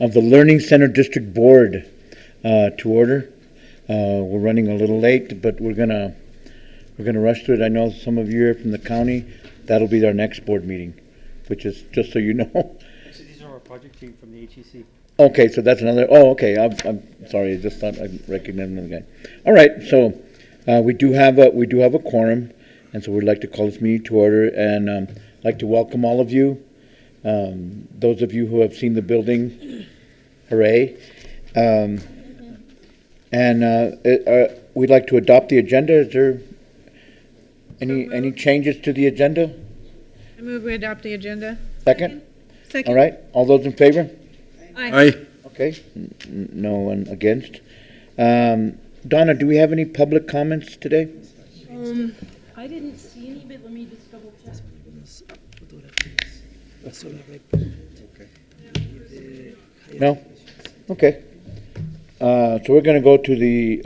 of the Learning Center District Board to order. We're running a little late, but we're gonna rush through it. I know some of you are from the county. That'll be our next board meeting, which is, just so you know. So these are our project team from the HEC. Okay, so that's another. Oh, okay. I'm sorry. I just thought I recognized another guy. All right. So we do have a quorum, and so we'd like to call this meeting to order, and I'd like to welcome all of you. Those of you who have seen the building, hooray! We'd like to adopt the agenda. Is there any changes to the agenda? I move we adopt the agenda. Second? Second. All right. All those in favor? Aye. Okay. No one against. Donna, do we have any public comments today? I didn't see any, but let me just double check. No? Okay. So we're going to go to the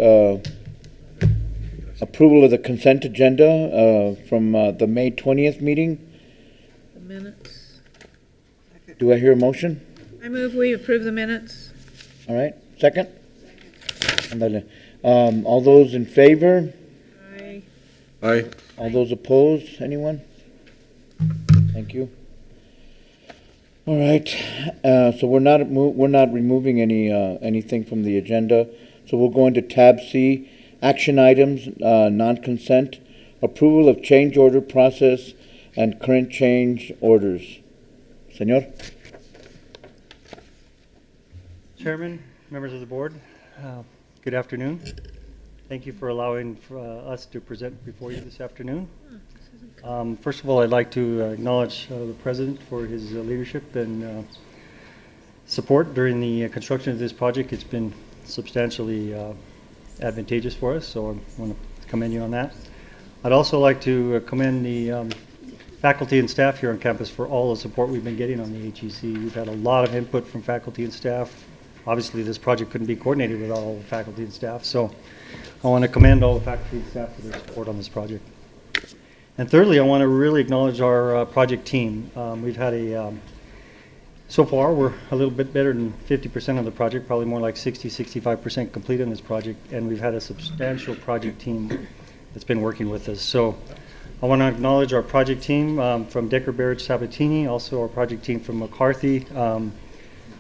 approval of the consent agenda from the May 20th meeting. The minutes. Do I hear a motion? I move we approve the minutes. All right. Second? Andale. All those in favor? Aye. Aye. All those opposed? Anyone? Thank you. All right. So we're not removing anything from the agenda. So we'll go into tab C, action items, non-consent, approval of change order process, and current change orders. Senor. Chairman, members of the board, good afternoon. Thank you for allowing us to present before you this afternoon. First of all, I'd like to acknowledge the President for his leadership and support during the construction of this project. It's been substantially advantageous for us, so I want to commend you on that. I'd also like to commend the faculty and staff here on campus for all the support we've been getting on the HEC. We've had a lot of input from faculty and staff. Obviously, this project couldn't be coordinated without all the faculty and staff, so I want to commend all the faculty and staff for their support on this project. And thirdly, I want to really acknowledge our project team. We've had so far, we're a little bit better than 50% of the project, probably more like 65% complete on this project, and we've had a substantial project team that's been working with us. So I want to acknowledge our project team from Decker, Barrett, Sabatini, also our project team from McCarthy.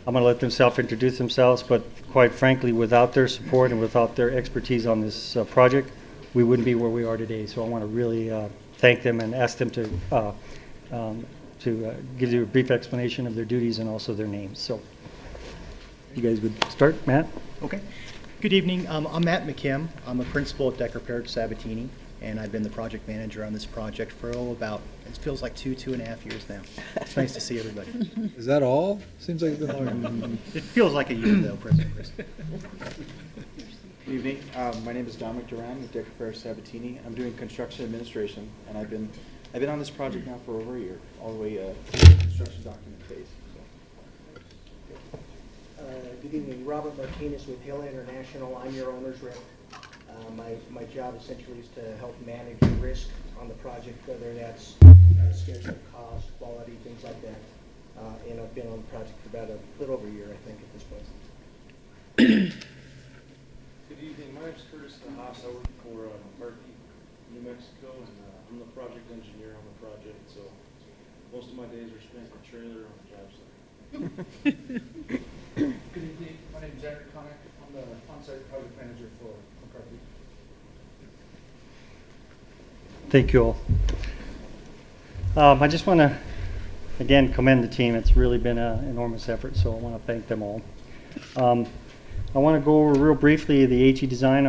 I'm going to let them self-introduce themselves, but quite frankly, without their support and without their expertise on this project, we wouldn't be where we are today. So I want to really thank them and ask them to give you a brief explanation of their duties and also their names. So you guys would start, Matt? Okay. Good evening. I'm Matt McKim. I'm a principal at Decker Parrott Sabatini, and I've been the project manager on this project for about, it feels like two and a half years now. It's nice to see everybody. Is that all? Seems like it's been longer. It feels like a year though, President Chris. Good evening. My name is Dominic Duran with Decker Parrott Sabatini. I'm doing construction administration, and I've been on this project now for over a year, all the way through the construction document phase. Good evening, Robert Martinez with Hill International. I'm your owner's rep. My job essentially is to help manage risk on the project, whether that's schedule, cost, quality, things like that. And I've been on the project for about a little over a year, I think, at this point. Good evening. My name is Curtis Haas. I work for McCarthy, New Mexico, and I'm the project engineer on the project. So most of my days are spent in the trailer on the job site. Good evening. My name is Eric Connick. I'm the on-site project manager for McCarthy. Thank you all. I just want to, again, commend the team. It's really been an enormous effort, so I want to thank them all. I want to go over real briefly the the HEC design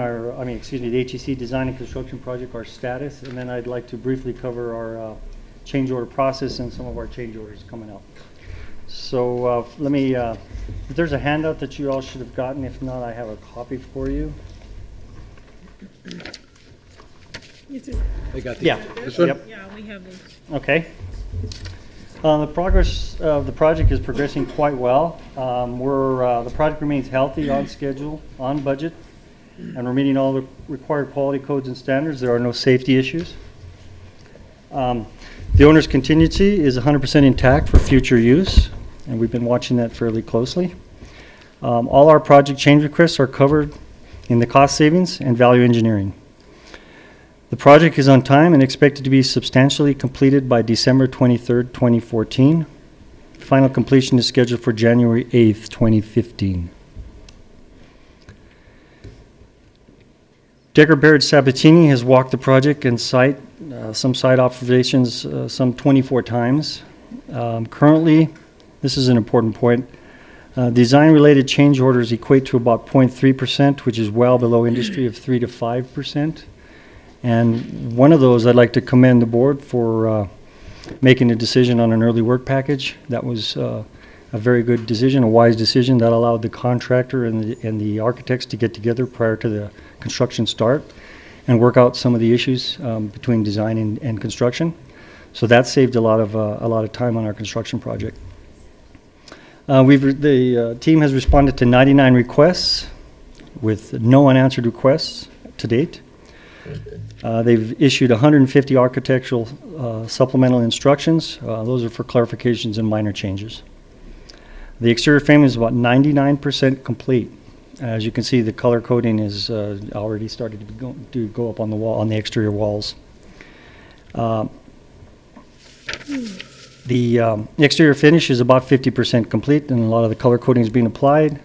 and construction project, our status, and then I'd like to briefly cover our change order process and some of our change orders coming up. So let me, if there's a handout that you all should have gotten. If not, I have a copy for you. I got Yeah. This one? Yep. Yeah, we have these. Okay. The progress of the project is progressing quite well. The project remains healthy, on schedule, on budget, and we're meeting all the required quality codes and standards. There are no safety issues. The owner's contingency is 100% intact for future use, and we've been watching that fairly closely. All our project change requests are covered in the cost savings and value engineering. The project is on time and expected to be substantially completed by December 23rd, 2014. Final completion is scheduled for January 8th, 2015. Decker Barrett Sabatini has walked the project and site, some site observations, some 24 times. Currently, this is an important point, design-related change orders equate to about 0.3%, which is well below industry of 3 to 5%. And one of those, I'd like to commend the board for making a decision on an early work package. That was a very good decision, a wise decision that allowed the contractor and the architects to get together prior to the construction start and work out some of the issues between design and construction. So that saved a lot of time on our construction project. The team has responded to 99 requests with no unanswered requests to date. They've issued 150 architectural supplemental instructions. Those are for clarifications and minor changes. The exterior framing is about 99% complete. As you can see, the color coding is already started to go up on the wall, on the exterior walls. The exterior finish is about 50% complete, and a lot of the color coding is being applied.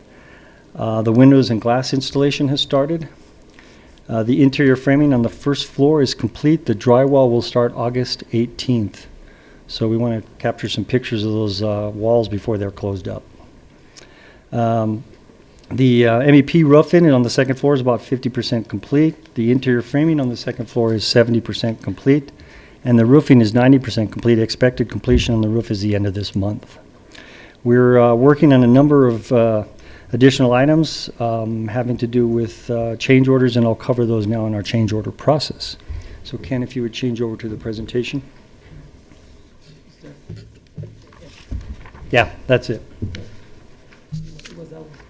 The windows and glass installation has started. The interior framing on the first floor is complete. The drywall will start August 18th. So we want to capture some pictures of those walls before they're closed up. The MEP roofing on the second floor is about 50% complete. The interior framing on the second floor is 70% complete. And the roofing is 90% complete. Expected completion on the roof is the end of this month. We're working on a number of additional items having to do with change orders, and I'll cover those now in our change order process. So Ken, if you would change over to the presentation. Yeah, that's it.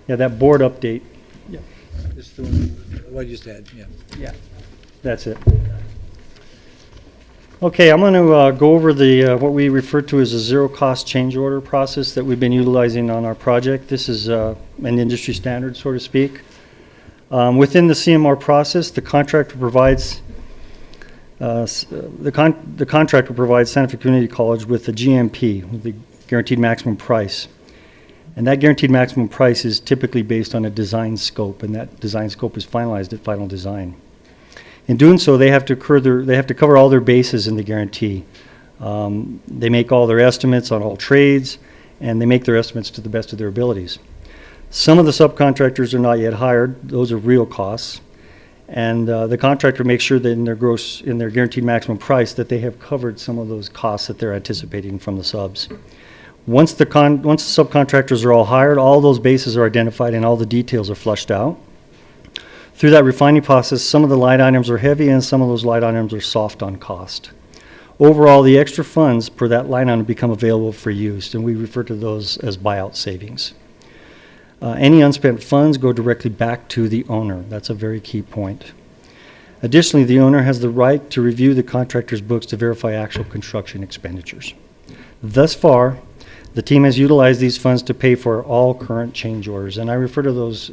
Yeah, that board update. Just the one, what you just had, yeah. Yeah, that's it. Okay, I'm going to go over the what we refer to as a zero-cost change order process that we've been utilizing on our project. This is an industry standard, so to speak. Within the CMR process, the contractor provides the contractor provides Santa Fe Community College with the GMP, with the guaranteed maximum price. And that guaranteed maximum price is typically based on a design scope, and that design scope is finalized at final design. In doing so, they have to cover all their bases in the guarantee. They make all their estimates on all trades, and they make their estimates to the best of their abilities. Some of the subcontractors are not yet hired; those are real costs, and the contractor makes sure that in their guaranteed maximum price that they have covered some of those costs that they're anticipating from the subs. Once the subcontractors are all hired, all those bases are identified and all the details are flushed out. Through that refining process, some of the line items are heavy and some of those line items are soft on cost. Overall, the extra funds per that line item become available for use, and we refer to those as buyout savings. Any unspent funds go directly back to the owner. That's a very key point. Additionally, the owner has the right to review the contractor's books to verify actual construction expenditures. Thus far, the team has utilized these funds to pay for all current change orders, and I refer to those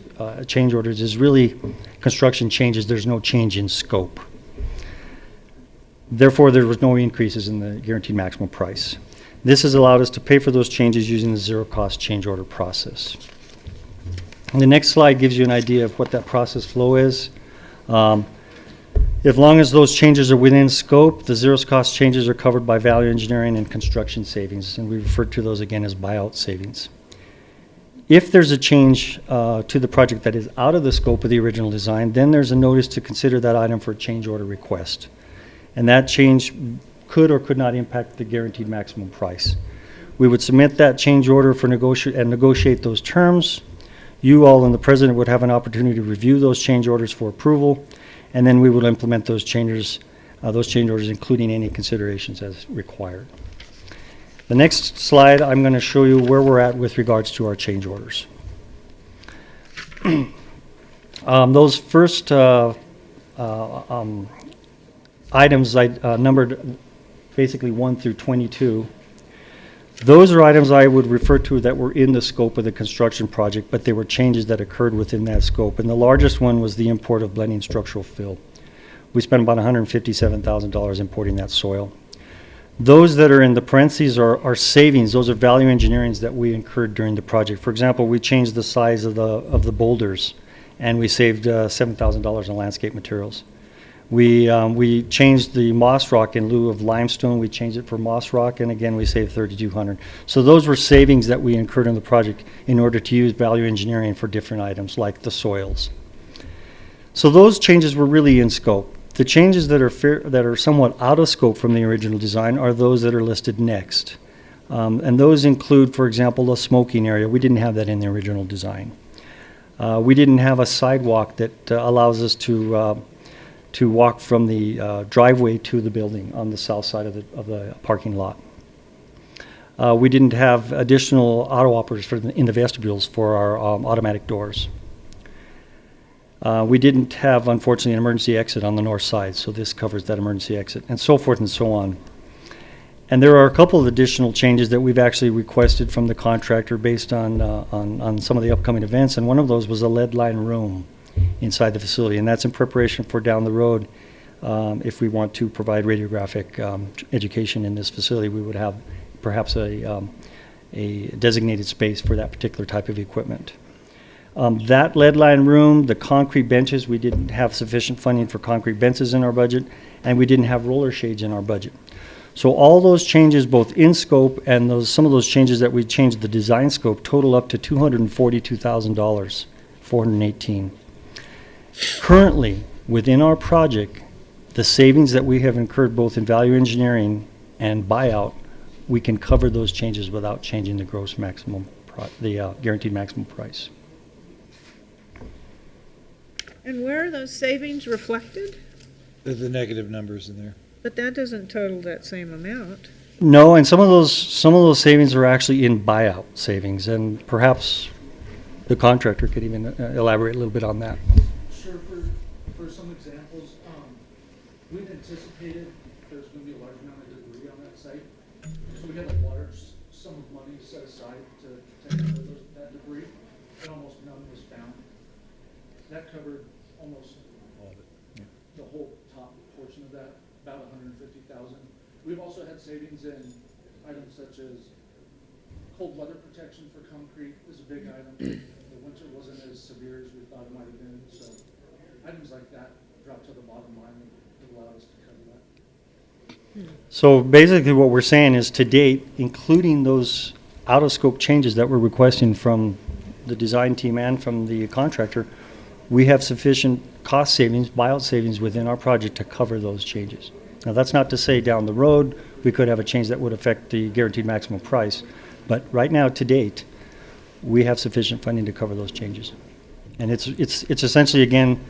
change orders as really construction changes. There's no change in scope. Therefore, there was no increases in the guaranteed maximum price. This has allowed us to pay for those changes using the zero-cost change order process. And the next slide gives you an idea of what that process flow is. As long as those changes are within scope, the zero-cost changes are covered by value engineering and construction savings, and we refer to those again as buyout savings. If there's a change to the project that is out of the scope of the original design, then there's a notice to consider that item for a change order request. And that change could or could not impact the guaranteed maximum price. We would submit that change order for negotiate those terms. You all and the president would have an opportunity to review those change orders for approval, and then we will implement those change orders, including any considerations as required. The next slide, I'm going to show you where we're at with regards to our change orders. Those first items I numbered basically 1 through 22. Those are items I would refer to that were in the scope of the construction project, but they were changes that occurred within that scope. And the largest one was the import of blending structural fill. We spent about $157,000 importing that soil. Those that are in the parentheses are savings. Those are value engineerings that we incurred during the project. For example, we changed the size of the boulders, and we saved $7,000 in landscape materials. We changed the moss rock in lieu of limestone. We changed it for moss rock, and again, we saved $3,200. So those were savings that we incurred in the project in order to use value engineering for different items like the soils. So those changes were really in scope. The changes that are somewhat out of scope from the original design are those that are listed next. And those include, for example, the smoking area. We didn't have that in the original design. We didn't have a sidewalk that allows us to walk from the driveway to the building on the south side of the parking lot. We didn't have additional auto operators in the vestibules for our automatic doors. We didn't have, unfortunately, an emergency exit on the north side, so this covers that emergency exit, and so forth and so on. And there are a couple of additional changes that we've actually requested from the contractor based on some of the upcoming events, and one of those was a lead line room inside the facility, and that's in preparation for down the road. If we want to provide radiographic education in this facility, we would have perhaps a designated space for that particular type of equipment. That lead line room, the concrete benches, we didn't have sufficient funding for concrete benches in our budget, and we didn't have roller shades in our budget. So all those changes, both in scope and some of those changes that we changed the design scope, total up to $242,000, $418. Currently, within our project, the savings that we have incurred both in value engineering and buyout, we can cover those changes without changing the gross maximum, guaranteed maximum price. And where are those savings reflected? The negative numbers in there. But that doesn't total that same amount. No, and some of those savings are actually in buyout savings, and perhaps the contractor could even elaborate a little bit on that. Sure, for some examples, we'd anticipated there's going to be a large amount of debris on that site. So we had a large sum of money set aside to take care of that debris, and almost none was found. That covered almost All of it. Yeah. the whole top portion of that, about $150,000. We've also had savings in items such as cold weather protection for concrete is a big item. The winter wasn't as severe as we thought it might have been, so items like that drop to the bottom line and allow us to cover that. So basically what we're saying is to date, including those out-of-scope changes that we're requesting from the design team and from the contractor, we have sufficient cost savings, buyout savings within our project to cover those changes. Now, that's not to say down the road we could have a change that would affect the guaranteed maximum price, but right now, to date, we have sufficient funding to cover those changes. And it's essentially, again,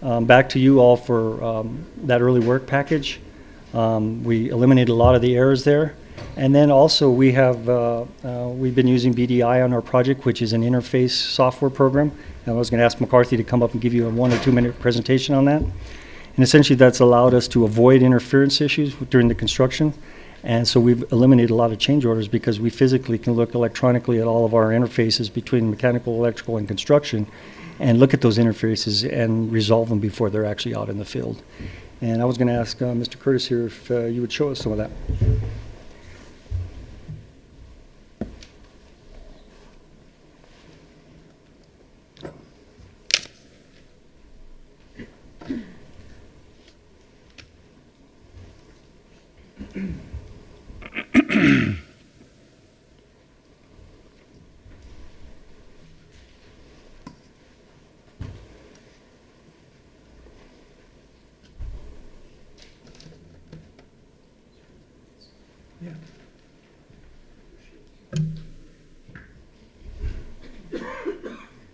back to you all for that early work package. We eliminated a lot of the errors there. And then also we've been using BDI on our project, which is an interface software program. And I was going to ask McCarthy to come up and give you a 1 or 2 minute presentation on that. And essentially that's allowed us to avoid interference issues during the construction. And so we've eliminated a lot of change orders because we physically can look electronically at all of our interfaces between mechanical, electrical, and construction and look at those interfaces and resolve them before they're actually out in the field. And I was going to ask Mr. Curtis here if you would show us some of that.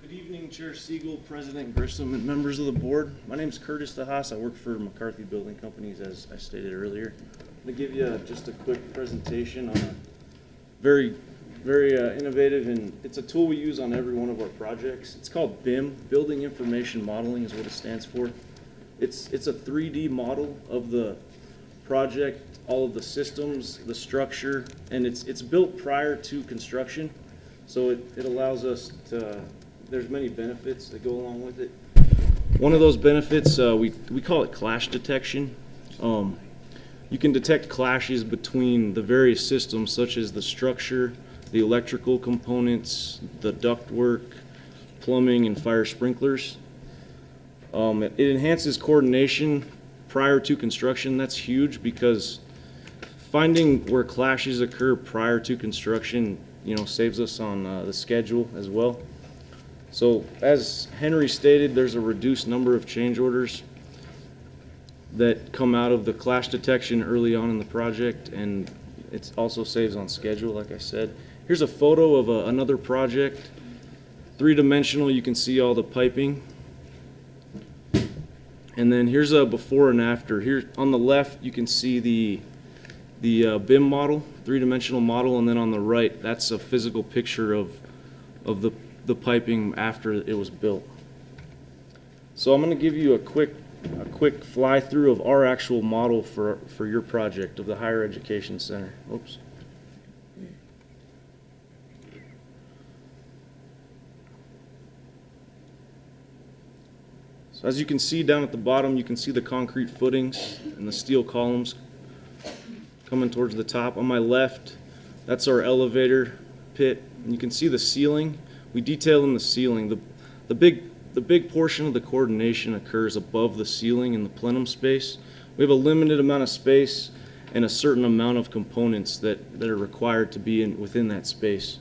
Good evening, Chair Siegel, President Grissom, and members of the board. My name is Curtis DeHaas. I work for McCarthy Building Companies, as I stated earlier. I'm going to give you just a quick presentation on a very innovative, and it's a tool we use on every one of our projects. It's called BIM, Building Information Modeling is what it stands for. It's a 3D model of the project all of the systems, the structure, and it's built prior to construction, so it allows us to, there's many benefits that go along with it. One of those benefits, we call it clash detection. You can detect clashes between the various systems, such as the structure, the electrical components, the ductwork, plumbing, and fire sprinklers. It enhances coordination prior to construction. That's huge because finding where clashes occur prior to construction, saves us on the schedule as well. So as Henry stated, there's a reduced number of change orders that come out of the clash detection early on in the project, and it also saves on schedule, like I said. Here's a photo of another project. Three-dimensional, you can see all the piping. And then here's a before and after. Here on the left, you can see the BIM model, three-dimensional model, and then on the right, that's a physical picture of the piping after it was built. So I'm going to give you a quick fly through of our actual model for your project of the Higher Education Center. Oops. So as you can see down at the bottom, you can see the concrete footings and the steel columns coming towards the top. On my left, that's our elevator pit, and you can see the ceiling. We detail in the ceiling. The big portion of the coordination occurs above the ceiling in the plenum space. We have a limited amount of space and a certain amount of components that are required to be within that space.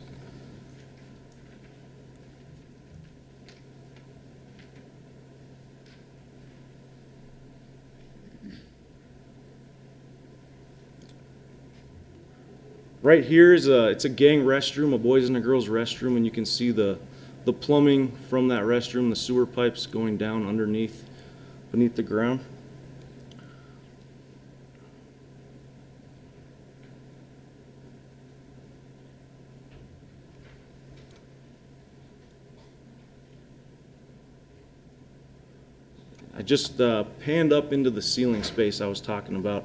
Right here is it's a gang restroom, a boys and a girls restroom, and you can see the plumbing from that restroom, the sewer pipes going down beneath the ground. I just panned up into the ceiling space I was talking about.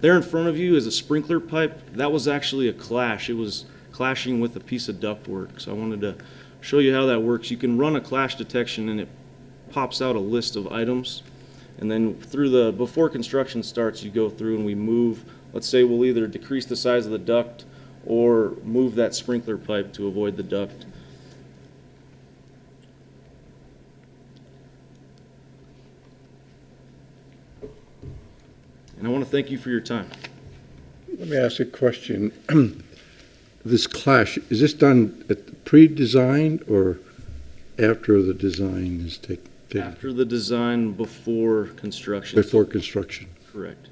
There in front of you is a sprinkler pipe. That was actually a clash. It was clashing with a piece of ductwork. So I wanted to show you how that works. You can run a clash detection and it pops out a list of items. And then before construction starts, you go through and we move. Let's say we'll either decrease the size of the duct or move that sprinkler pipe to avoid the duct. And I want to thank you for your time. Let me ask a question. This clash, is this done at pre-design or after the design is taken? After the design, before construction. Before construction. Correct.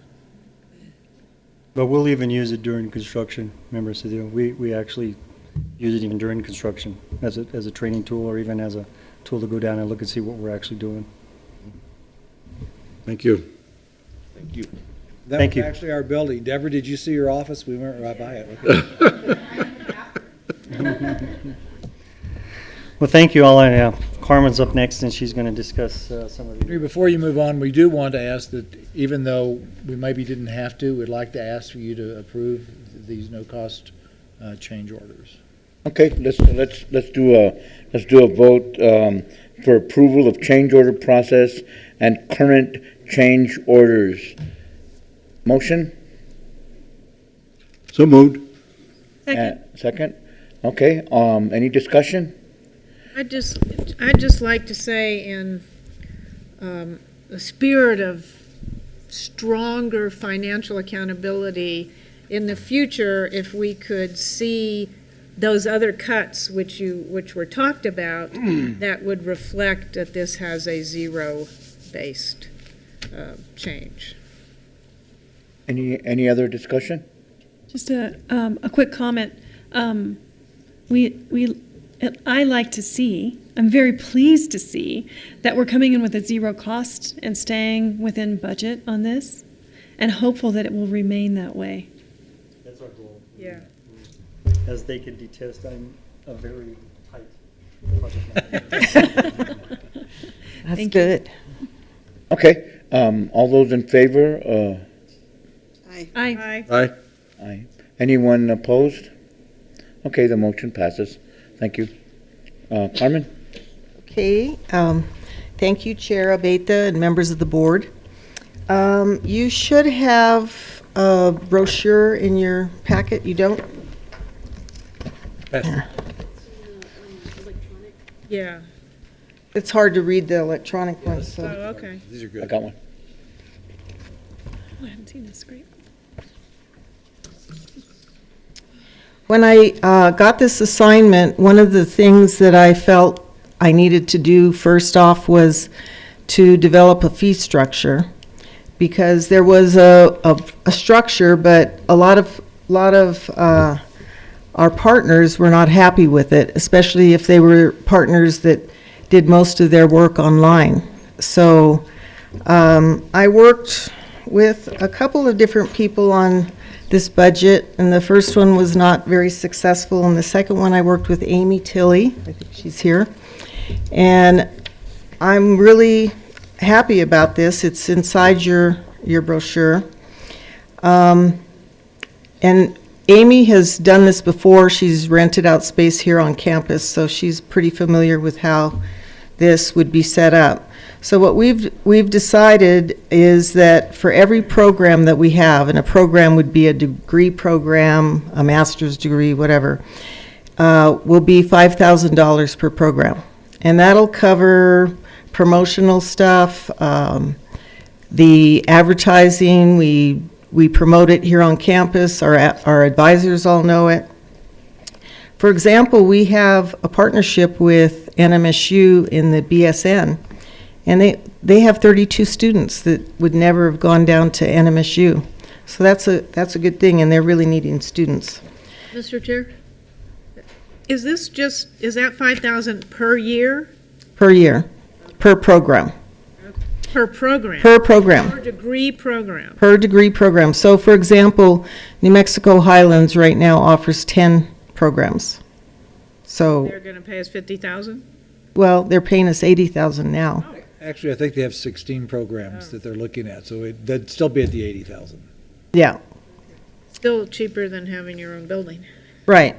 But we'll even use it during construction, remember, Cedillo? We actually use it even during construction as a training tool or even as a tool to go down and look and see what we're actually doing. Thank you. Thank you. That Thank was you. actually our building. Deborah, did you see your office? We went right by it. Look at it. Well, thank you all. Carmen's up next, and she's going to discuss some of the... Before you move on, we do want to ask that even though we maybe didn't have to, we'd like to ask for you to approve these no-cost change orders. Okay, let's do a vote for approval of change order process and current change orders. Motion? So moved. Second? Okay, any discussion? I'd just like to say in the spirit of stronger financial accountability, in the future, if we could see those other cuts which were talked about, that would reflect that this has a zero-based change. Any other discussion? Just a quick comment. I like to see, I'm very pleased to see that we're coming in with a zero cost and staying within budget on this, and hopeful that it will remain that way. That's our goal. Yeah. As they can detest, I'm a very tight project manager. That's good. Okay, all those in favor? Aye. Aye. Aye. Anyone opposed? Okay, the motion passes. Thank you. Carmen? Okay, thank you, Chair Abeta and members of the board. You should have a brochure in your packet. You don't? Yeah. It's hard to read the electronic ones, Oh, so. okay. These are I good. got one. Oh, I haven't seen this. Great. When I got this assignment, one of the things that I felt I needed to do first off was to develop a fee structure, because there was a structure, but a lot of our partners were not happy with it, especially if they were partners that did most of their work online. So I worked with a couple of different people on this budget, and the first one was not very successful, and the second one I worked with Amy Tilley, I think she's here, and I'm really happy about this. It's inside your brochure. And Amy has done this before. She's rented out space here on campus, so she's pretty familiar with how this would be set up. So what we've decided is that for every program that we have, and a program would be a degree program, a master's degree, whatever, will be $5,000 per program. And that'll cover promotional stuff, the advertising, we promote it here on campus, our advisors all know it. For example, we have a partnership with NMSU in the BSN, and they have 32 students that would never have gone down to NMSU. So that's a good thing, and they're really needing students. Mr. Chair? Is that 5,000 per year? Per year, per program. Per program? Per program. Per degree program? Per degree program. So for example, New Mexico Highlands right now offers 10 programs. So, They're going to pay us 50,000? well, they're paying us 80,000 now. Actually, I think they have 16 programs that they're looking at, so that'd still be at the 80,000. Yeah, Still cheaper than having your own building. right.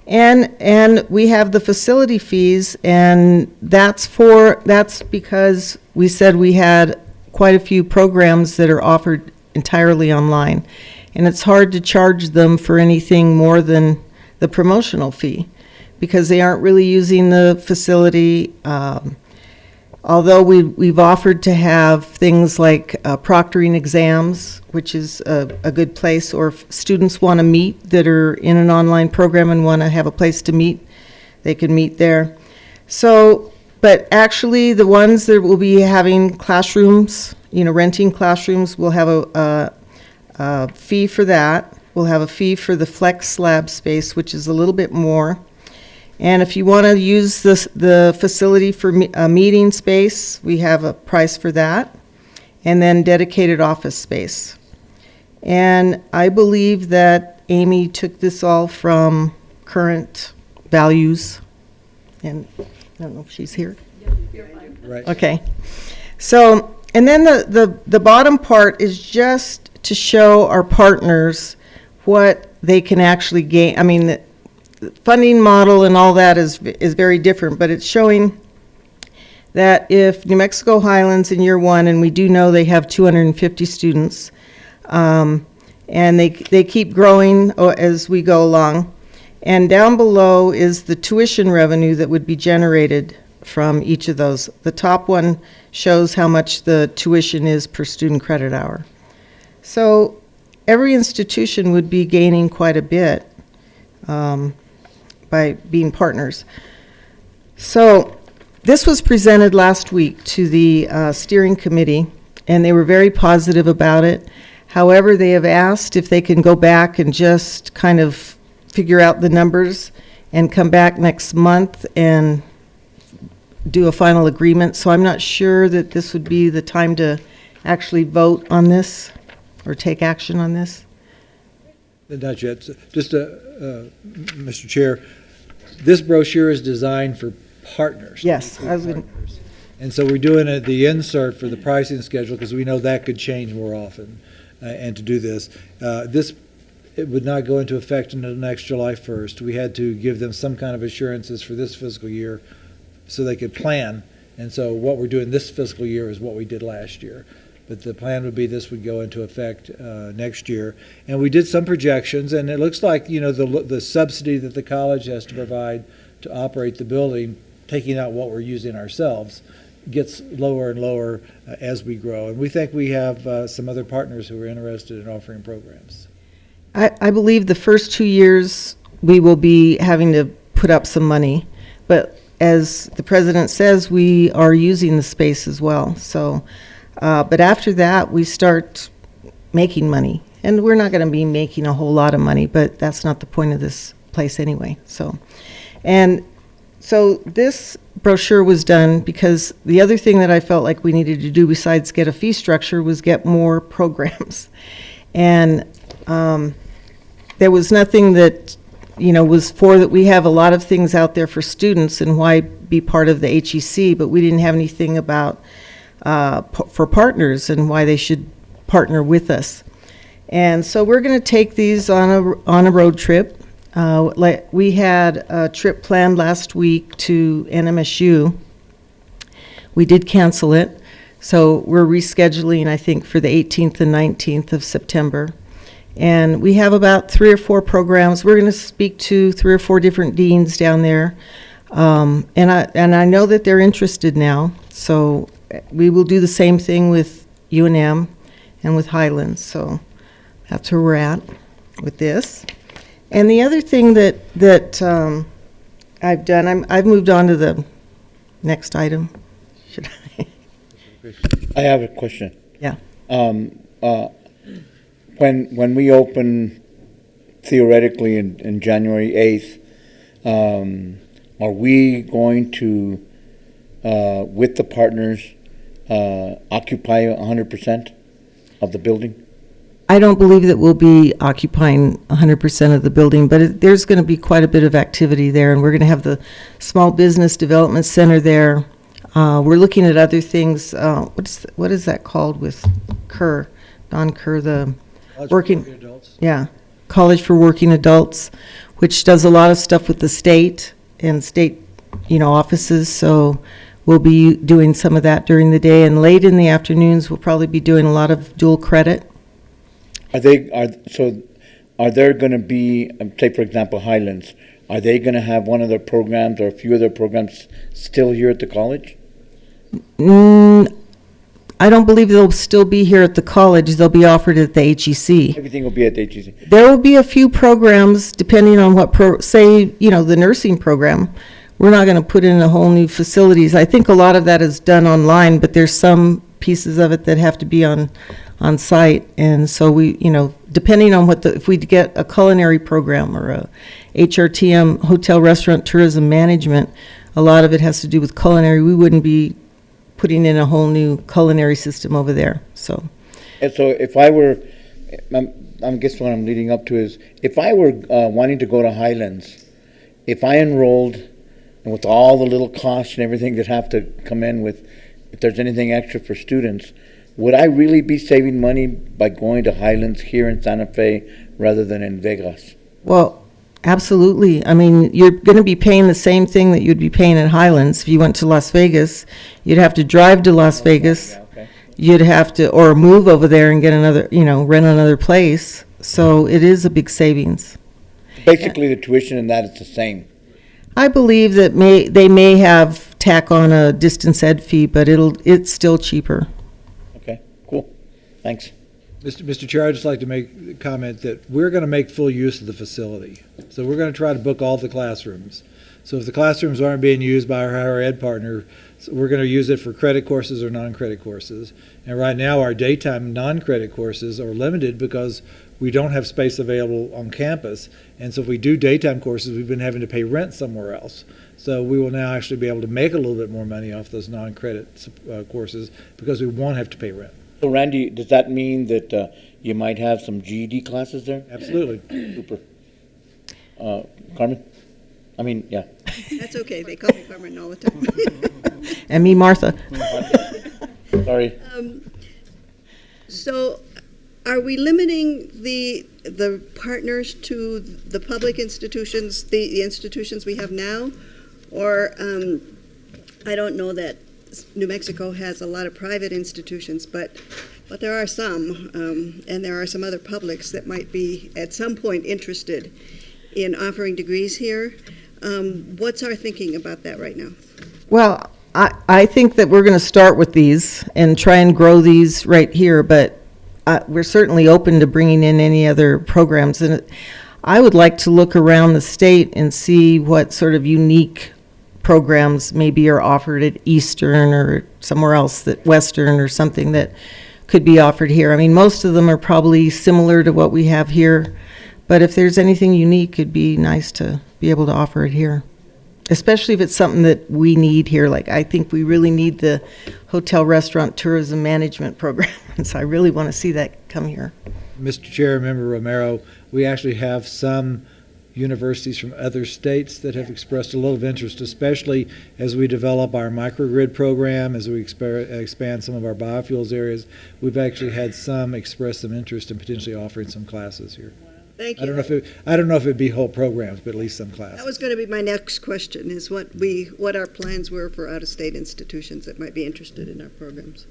And we have the facility fees, and that's because we said we had quite a few programs that are offered entirely online. And it's hard to charge them for anything more than the promotional fee, because they aren't really using the facility. Although we've offered to have things like proctoring exams, which is a good place, or if students want to meet that are in an online program and want to have a place to meet, they can meet there. So, but actually the ones that will be having classrooms, renting classrooms, will have a fee for that. We'll have a fee for the flex lab space, which is a little bit more. And if you want to use the facility for a meeting space, we have a price for that. And then dedicated office space. And I believe that Amy took this all from current values. And I don't know if she's here. Right. Okay. So, and then the bottom part is just to show our partners what they can actually gain. I mean, the funding model and all that is very different, but it's showing that if New Mexico Highlands in year one, and we do know they have 250 students, and they keep growing as we go along. And down below is the tuition revenue that would be generated from each of those. The top one shows how much the tuition is per student credit hour. So every institution would be gaining quite a bit by being partners. So this was presented last week to the steering committee, and they were very positive about it. However, they have asked if they can go back and just kind of figure out the numbers and come back next month and do a final agreement. So I'm not sure that this would be the time to actually vote on this or take action on this. Not yet. Just, Mr. Chair, this brochure is designed for partners. Yes, I was gonna- Partners. And so we're doing the insert for the pricing schedule because we know that could change more often. and to do this. It would not go into effect until next July 1st. We had to give them some kind of assurances for this fiscal year so they could plan. And so what we're doing this fiscal year is what we did last year. But the plan would be this would go into effect next year. And we did some projections, and it looks like, the subsidy that the college has to provide to operate the building, taking out what we're using ourselves, gets lower and lower as we grow. And we think we have some other partners who are interested in offering programs. I believe the first 2 years, we will be having to put up some money. But as the president says, we are using the space as well. So, but after that, we start making money. And we're not going to be making a whole lot of money, but that's not the point of this place anyway. So this brochure was done because the other thing that I felt like we needed to do besides get a fee structure was get more programs. And there was nothing that, was for that. We have a lot of things out there for students and why be part of the HEC, but we didn't have anything about for partners and why they should partner with us. And so we're going to take these on a road trip. We had a trip planned last week to NMSU. We did cancel it, so we're rescheduling, I think, for the 18th and 19th of September. And we have about 3 or 4 programs. We're going to speak to 3 or 4 different deans down there. And I know that they're interested now, so we will do the same thing with UNM and with Highlands. So that's where we're at with this. And the other thing that I've done, I've moved on to the next item. Should I? I have a question. Yeah. When we open theoretically in January 8th, are we going to, with the partners, occupy 100% of the building? I don't believe that we'll be occupying 100% of the building, but there's going to be quite a bit of activity there, and we're going to have the Small Business Development Center there. We're looking at other things. What is that called with Kerr? Don Kerr, the working adults. Yeah, College for Working Adults, which does a lot of stuff with the state and state, offices. So we'll be doing some of that during the day, and late in the afternoons, we'll probably be doing a lot of dual credit. Are there going to be, say for example, Highlands, are they going to have one of their programs or a few of their programs still here at the college? I don't believe they'll still be here at the college. They'll be offered at the HEC. Everything will be at the HEC. There will be a few programs, depending on what, the nursing program. We're not going to put in a whole new facilities. I think a lot of that is done online, but there's some pieces of it that have to be on site. And so we, depending on if we get a culinary program or a HRTM, Hotel Restaurant Tourism Management, a lot of it has to do with culinary. We wouldn't be putting in a whole new culinary system over there. So, And so if I were, I guess what I'm leading up to is, if I were wanting to go to Highlands, if I enrolled, and with all the little costs and everything that have to come in with, if there's anything extra for students, would I really be saving money by going to Highlands here in Santa Fe rather than in Vegas? well, absolutely. I mean, you're going to be paying the same thing that you'd be paying at Highlands. If you went to Las Vegas, you'd have to drive to Las Vegas. Yeah, okay. You'd have to, or move over there and get another, rent another place. So it is a big savings. Basically, the tuition in that is the same. I believe that they may have tack on a distance ed fee, but it's still cheaper. Okay, cool. Thanks. Mr. Chair, I'd just like to make a comment that we're going to make full use of the facility. So we're going to try to book all the classrooms. So if the classrooms aren't being used by our higher ed partner, we're going to use it for credit courses or non-credit courses. And right now, our daytime non-credit courses are limited because we don't have space available on campus. And so if we do daytime courses, we've been having to pay rent somewhere else. So we will now actually be able to make a little bit more money off those non-credit courses because we won't have to pay rent. So Randy, does that mean that you might have some GED classes there? Absolutely. Super. Carmen? I mean, yeah. That's okay, they call me Carmen all the time. And me, Martha. Sorry. So Are we limiting the partners to the public institutions, the institutions we have now? Or, I don't know that New Mexico has a lot of private institutions, but there are some, and there are some other publics that might be at some point interested in offering degrees here. What's our thinking about that right now? Well, I think that we're going to start with these and try and grow these right here, but we're certainly open to bringing in any other programs. And I would like to look around the state and see what sort of unique programs maybe are offered at Eastern or somewhere else, that Western or something that could be offered here. I mean, most of them are probably similar to what we have here, but if there's anything unique, it'd be nice to be able to offer it here, especially if it's something that we need here. Like, I think we really need the hotel, restaurant, tourism management program, and so I really want to see that come here. Mr. Chair, Member Romero, we actually have some universities from other states that have expressed a little of interest, especially as we develop our microgrid program, as we expand some of our biofuels areas. We've actually had some express some interest in potentially offering some classes here. Thank I you. don't know if it'd be whole programs, but at least some classes. That was going to be my next question, is what our plans were for out-of-state institutions that might be interested in our programs.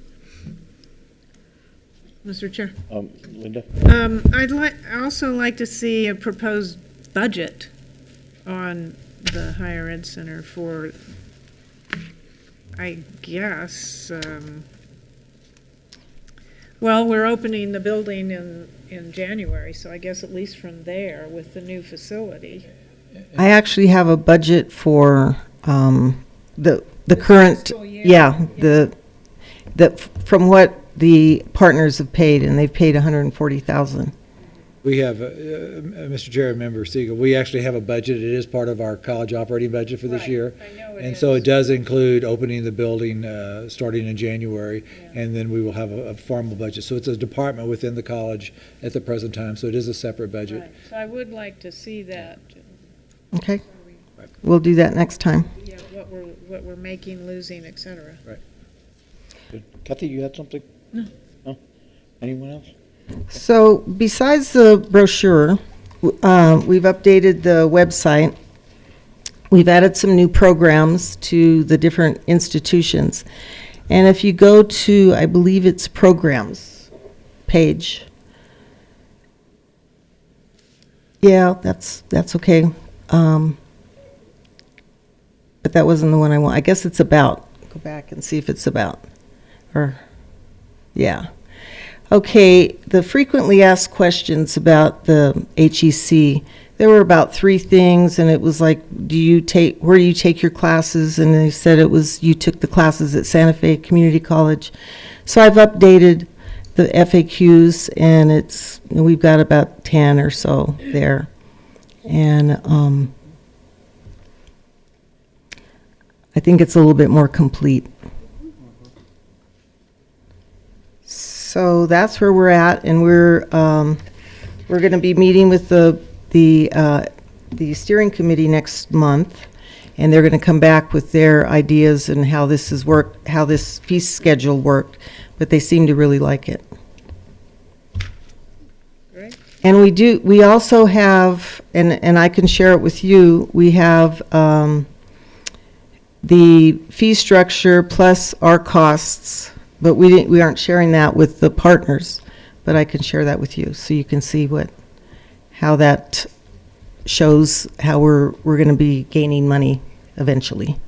Mr. Chair. Linda? I'd also like to see a proposed budget on the Higher Ed Center for, I guess, well, we're opening the building in January, so I guess at least from there with the new facility. I actually have a budget for the current, Fiscal year. yeah, from what the partners have paid, and they've paid $140,000. We have, Mr. Chair, Member Siegel, we actually have a budget. It is part of our college operating budget for this Right. year. I know it And so is. it does include opening the building starting in January, and then we will have a formal budget. So it's a department within the college at the present time, so it is a separate budget. Right. So I would like to see that, Okay, we'll do that next time. yeah, what we're making, losing, et cetera. Good. Kathy, you had something? No. No? Anyone else? So besides the brochure, we've updated the website. We've added some new programs to the different institutions. And if you go to, I believe it's programs page. Yeah, that's okay. But that wasn't the one I want. I guess it's about. Go back and see if it's about. Or, yeah. Okay, the frequently asked questions about the HEC, there were about 3 things, and it was like, where do you take your classes? And they said it was, you took the classes at Santa Fe Community College. So I've updated the FAQs, and we've got about 10 or so there. And I think it's a little bit more complete. So that's where we're at, and we're going to be meeting with the steering committee next month, and they're going to come back with their ideas and how this fee schedule worked. But they seem to really like it. Great. And we also have, and I can share it with you. We have the fee structure plus our costs. But we aren't sharing that with the partners, but I can share that with you so you can see how that shows how we're going to be gaining money eventually.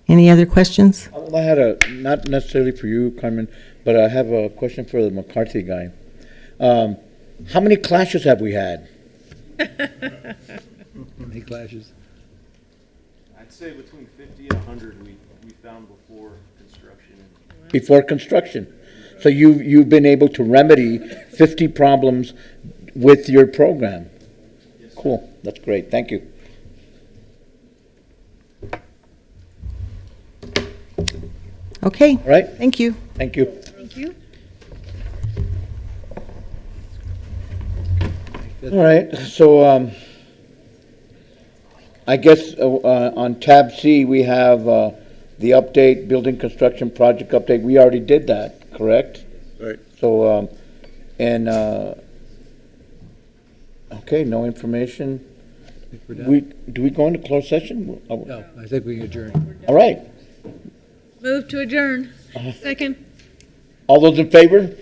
Any other questions? I had not necessarily for you, Carmen, but I have a question for the McCarthy guy. How many clashes have we had? Any clashes? I'd say between 50 and 100 we found before construction. Before construction. So you've been able to remedy 50 problems with your program. Yes, sir. Cool. That's great. Thank you. Okay. All right. Thank you. Thank you. Thank you. All right. So I guess on tab C we have the update, building construction project update. We already did that, correct? Right. So, okay, no information. I think we're done. Do we go into closed session? No, I think we can adjourn. All right. Move to adjourn. Second. All those in favor?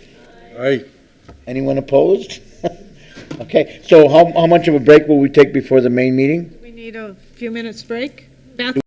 Aye. Anyone opposed? Okay, so how much of a break will we take before the main meeting? We need a few minutes break. Beth?